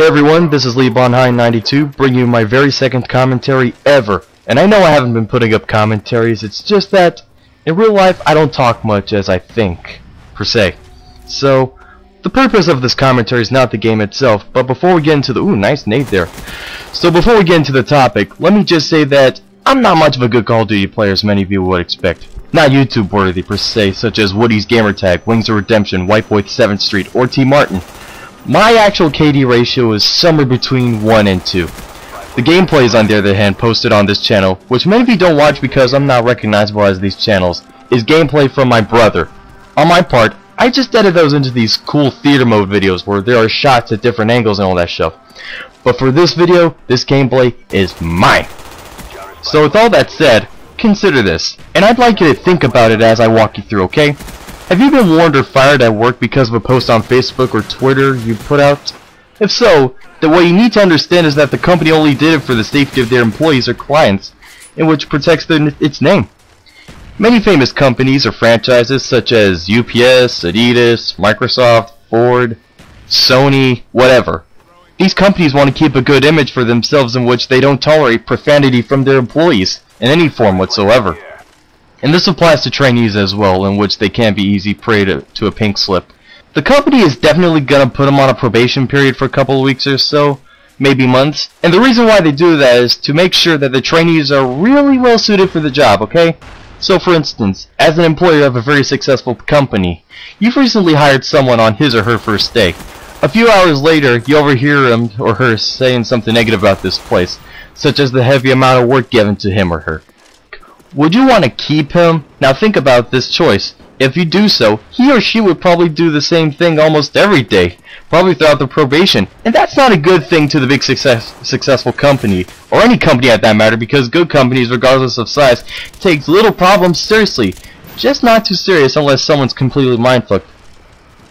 Hey everyone, this is LeeBonHigh92 bringing you my very second commentary ever. And I know I haven't been putting up commentaries, it's just that in real life I don't talk much as I think, per se. So, the purpose of this commentary is not the game itself, but before we get into the... Ooh, nice nade there. So before we get into the topic, let me just say that I'm not much of a good Call of Duty player as many of you would expect. Not YouTube worthy per se, such as Woody's Gamertag, Wings of Redemption, Whiteboy 7th Street, or T Martin. My actual KD ratio is somewhere between 1 and 2. The gameplays, on the other hand, posted on this channel, which many of you don't watch because I'm not recognizable as these channels, is gameplay from my brother. On my part, I just edit those into these cool theater mode videos where there are shots at different angles and all that stuff. But for this video, this gameplay is mine. So with all that said, consider this, and I'd like you to think about it as I walk you through, okay? Have you been warned or fired at work because of a post on Facebook or Twitter you put out? If so, then what you need to understand is that the company only did it for the safety of their employees or clients, in which protects its name. Many famous companies or franchises such as UPS, Adidas, Microsoft, Ford, Sony, whatever. These companies want to keep a good image for themselves in which they don't tolerate profanity from their employees in any form whatsoever. And this applies to trainees as well, in which they can't be easy prey to a pink slip. The company is definitely going to put them on a probation period for a couple of weeks or so, maybe months. And the reason why they do that is to make sure that the trainees are really well suited for the job, okay? So for instance, as an employer of a very successful company, you've recently hired someone on his or her first day. A few hours later, you overhear him or her saying something negative about this place, such as the heavy amount of work given to him or her. Would you want to keep him? Now think about this choice. If you do so, he or she would probably do the same thing almost every day, probably throughout the probation. And that's not a good thing to the big successful company, or any company at that matter, because good companies, regardless of size, take little problems seriously. Just not too serious unless someone's completely mind-fucked.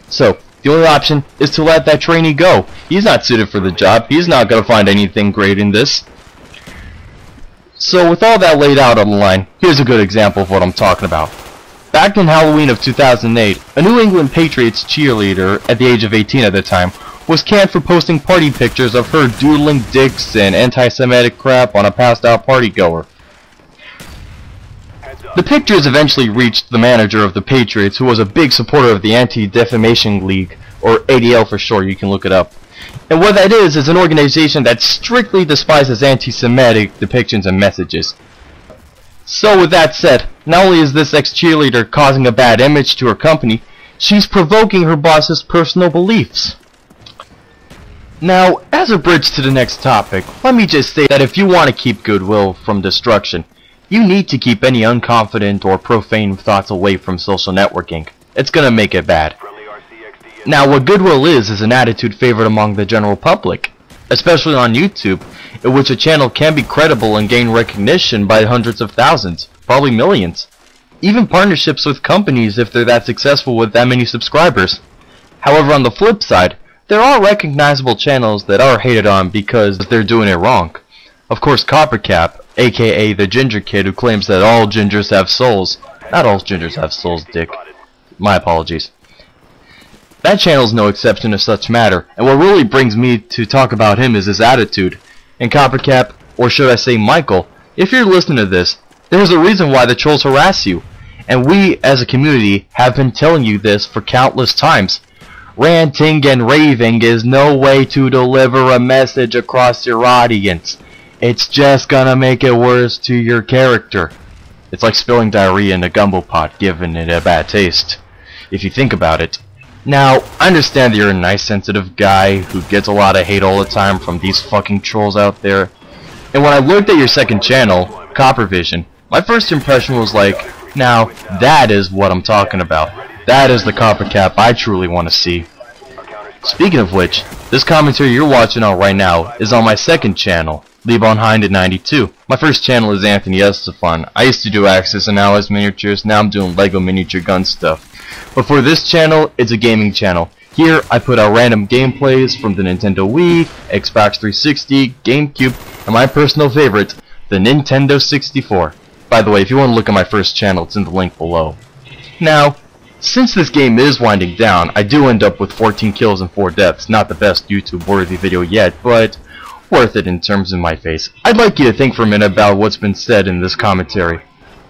So, the only option is to let that trainee go. He's not suited for the job. He's not going to find anything great in this. So with all that laid out on the line, here's a good example of what I'm talking about. Back in Halloween of 2008, a New England Patriots cheerleader, at the age of 18 at the time, was canned for posting party pictures of her doodling dicks and anti-Semitic crap on a passed-out partygoer. The pictures eventually reached the manager of the Patriots, who was a big supporter of the Anti-Defamation League, or ADL for short, you can look it up. And what that is an organization that strictly despises anti-Semitic depictions and messages. So with that said, not only is this ex-cheerleader causing a bad image to her company, she's provoking her boss's personal beliefs. Now, as a bridge to the next topic, let me just say that if you want to keep goodwill from destruction, you need to keep any unconfident or profane thoughts away from social networking. It's gonna make it bad. Now, what goodwill is an attitude favored among the general public, especially on YouTube, in which a channel can be credible and gain recognition by hundreds of thousands, probably millions. Even partnerships with companies if they're that successful with that many subscribers. However, on the flip side, there are recognizable channels that are hated on because they're doing it wrong. Of course, CopperCab, aka the ginger kid who claims that all gingers have souls. Not all gingers have souls, dick. My apologies. That channel's no exception to such matter, and what really brings me to talk about him is his attitude. And CopperCab, or should I say Michael, if you're listening to this, there's a reason why the trolls harass you. And we, as a community, have been telling you this for countless times. Ranting and raving is no way to deliver a message across your audience. It's just gonna make it worse to your character. It's like spilling diarrhea in a gumbo pot, giving it a bad taste, if you think about it. Now, I understand that you're a nice, sensitive guy who gets a lot of hate all the time from these fucking trolls out there. And when I looked at your second channel, Coppervision, my first impression was like, now, that is what I'm talking about. That is the CopperCab I truly want to see. Speaking of which, this commentary you're watching on right now is on my second channel, LeeBonHigh92. My first channel is Anthony Estefan. I used to do Axis and Allies miniatures, now I'm doing Lego miniature gun stuff. But for this channel, it's a gaming channel. Here, I put out random gameplays from the Nintendo Wii, Xbox 360, GameCube, and my personal favorite, the Nintendo 64. By the way, if you want to look at my first channel, it's in the link below. Now, Since this game is winding down, I do end up with 14 kills and 4 deaths. Not the best YouTube-worthy video yet, but worth it in terms of my face. I'd like you to think for a minute about what's been said in this commentary.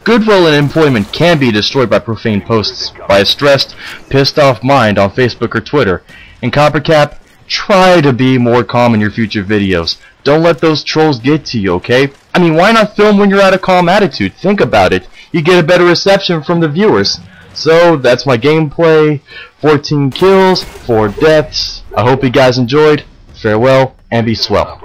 Goodwill and employment can be destroyed by profane posts, by a stressed, pissed off mind on Facebook or Twitter. And CopperCab, try to be more calm in your future videos. Don't let those trolls get to you, okay? I mean, why not film when you're at a calm attitude? Think about it. You get a better reception from the viewers. So, that's my gameplay. 14 kills, 4 deaths. I hope you guys enjoyed. Farewell, and be swell.